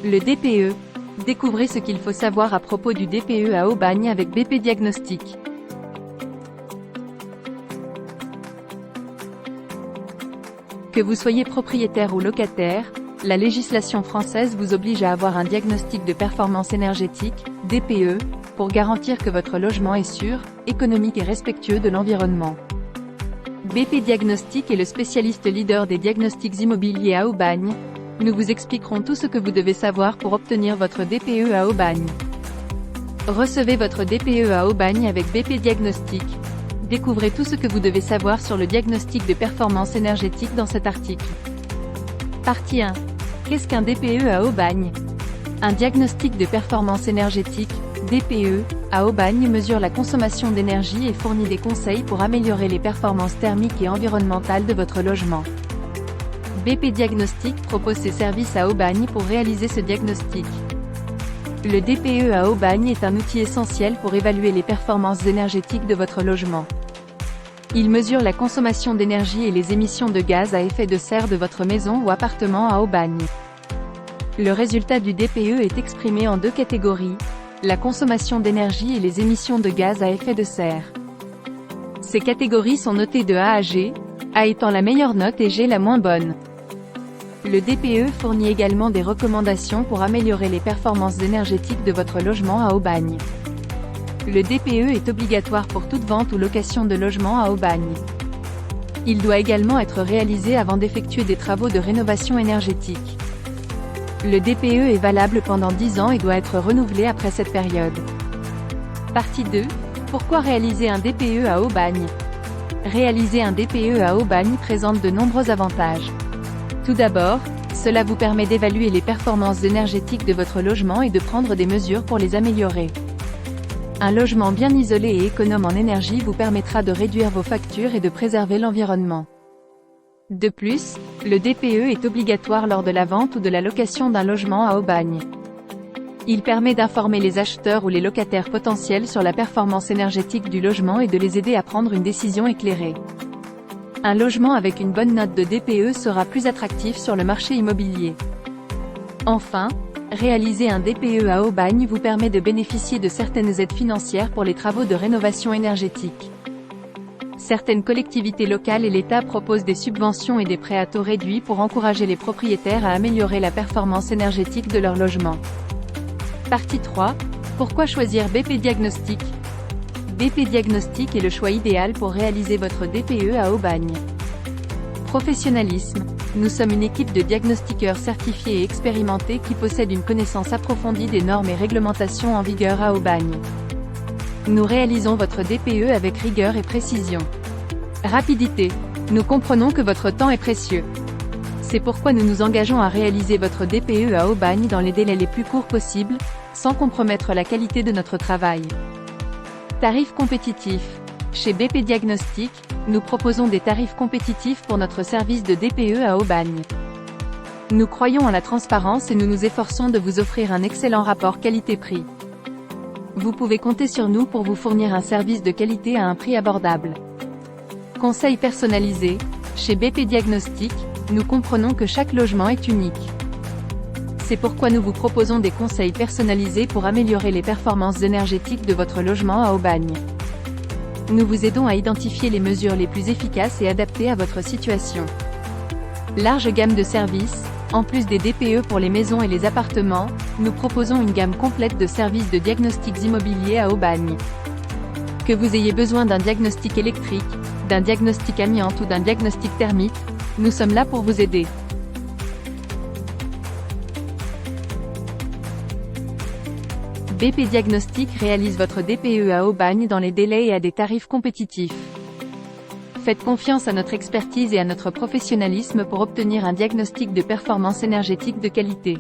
Le DPE. Découvrez ce qu'il faut savoir à propos du DPE à Aubagne avec BP Diagnostic. Que vous soyez propriétaire ou locataire, la législation française vous oblige à avoir un diagnostic de performance énergétique, DPE, pour garantir que votre logement est sûr, économique et respectueux de l'environnement. BP Diagnostic est le spécialiste leader des diagnostics immobiliers à Aubagne. Nous vous expliquerons tout ce que vous devez savoir pour obtenir votre DPE à Aubagne. Recevez votre DPE à Aubagne avec BP Diagnostic. Découvrez tout ce que vous devez savoir sur le diagnostic de performance énergétique dans cet article. Partie 1. Qu'est-ce qu'un DPE à Aubagne? Un diagnostic de performance énergétique, DPE, à Aubagne mesure la consommation d'énergie et fournit des conseils pour améliorer les performances thermiques et environnementales de votre logement. BP Diagnostic propose ses services à Aubagne pour réaliser ce diagnostic. Le DPE à Aubagne est un outil essentiel pour évaluer les performances énergétiques de votre logement. Il mesure la consommation d'énergie et les émissions de gaz à effet de serre de votre maison ou appartement à Aubagne. Le résultat du DPE est exprimé en deux catégories, la consommation d'énergie et les émissions de gaz à effet de serre. Ces catégories sont notées de A à G, A étant la meilleure note et G la moins bonne. Le DPE fournit également des recommandations pour améliorer les performances énergétiques de votre logement à Aubagne. Le DPE est obligatoire pour toute vente ou location de logement à Aubagne. Il doit également être réalisé avant d'effectuer des travaux de rénovation énergétique. Le DPE est valable pendant 10 ans et doit être renouvelé après cette période. Partie 2. Pourquoi réaliser un DPE à Aubagne? Réaliser un DPE à Aubagne présente de nombreux avantages. Tout d'abord, cela vous permet d'évaluer les performances énergétiques de votre logement et de prendre des mesures pour les améliorer. Un logement bien isolé et économe en énergie vous permettra de réduire vos factures et de préserver l'environnement. De plus, le DPE est obligatoire lors de la vente ou de la location d'un logement à Aubagne. Il permet d'informer les acheteurs ou les locataires potentiels sur la performance énergétique du logement et de les aider à prendre une décision éclairée. Un logement avec une bonne note de DPE sera plus attractif sur le marché immobilier. Enfin, réaliser un DPE à Aubagne vous permet de bénéficier de certaines aides financières pour les travaux de rénovation énergétique. Certaines collectivités locales et l'État proposent des subventions et des prêts à taux réduits pour encourager les propriétaires à améliorer la performance énergétique de leur logement. Partie 3. Pourquoi choisir BP Diagnostic? BP Diagnostic est le choix idéal pour réaliser votre DPE à Aubagne. Professionnalisme. Nous sommes une équipe de diagnostiqueurs certifiés et expérimentés qui possèdent une connaissance approfondie des normes et réglementations en vigueur à Aubagne. Nous réalisons votre DPE avec rigueur et précision. Rapidité. Nous comprenons que votre temps est précieux. C'est pourquoi nous nous engageons à réaliser votre DPE à Aubagne dans les délais les plus courts possibles, sans compromettre la qualité de notre travail. Tarifs compétitifs. Chez BP Diagnostic, nous proposons des tarifs compétitifs pour notre service de DPE à Aubagne. Nous croyons en la transparence et nous nous efforçons de vous offrir un excellent rapport qualité-prix. Vous pouvez compter sur nous pour vous fournir un service de qualité à un prix abordable. Conseils personnalisés. Chez BP Diagnostic, nous comprenons que chaque logement est unique. C'est pourquoi nous vous proposons des conseils personnalisés pour améliorer les performances énergétiques de votre logement à Aubagne. Nous vous aidons à identifier les mesures les plus efficaces et adaptées à votre situation. Large gamme de services. En plus des DPE pour les maisons et les appartements, nous proposons une gamme complète de services de diagnostics immobiliers à Aubagne. Que vous ayez besoin d'un diagnostic électrique, d'un diagnostic amiante ou d'un diagnostic thermique, nous sommes là pour vous aider. BP Diagnostic réalise votre DPE à Aubagne dans les délais et à des tarifs compétitifs. Faites confiance à notre expertise et à notre professionnalisme pour obtenir un diagnostic de performance énergétique de qualité.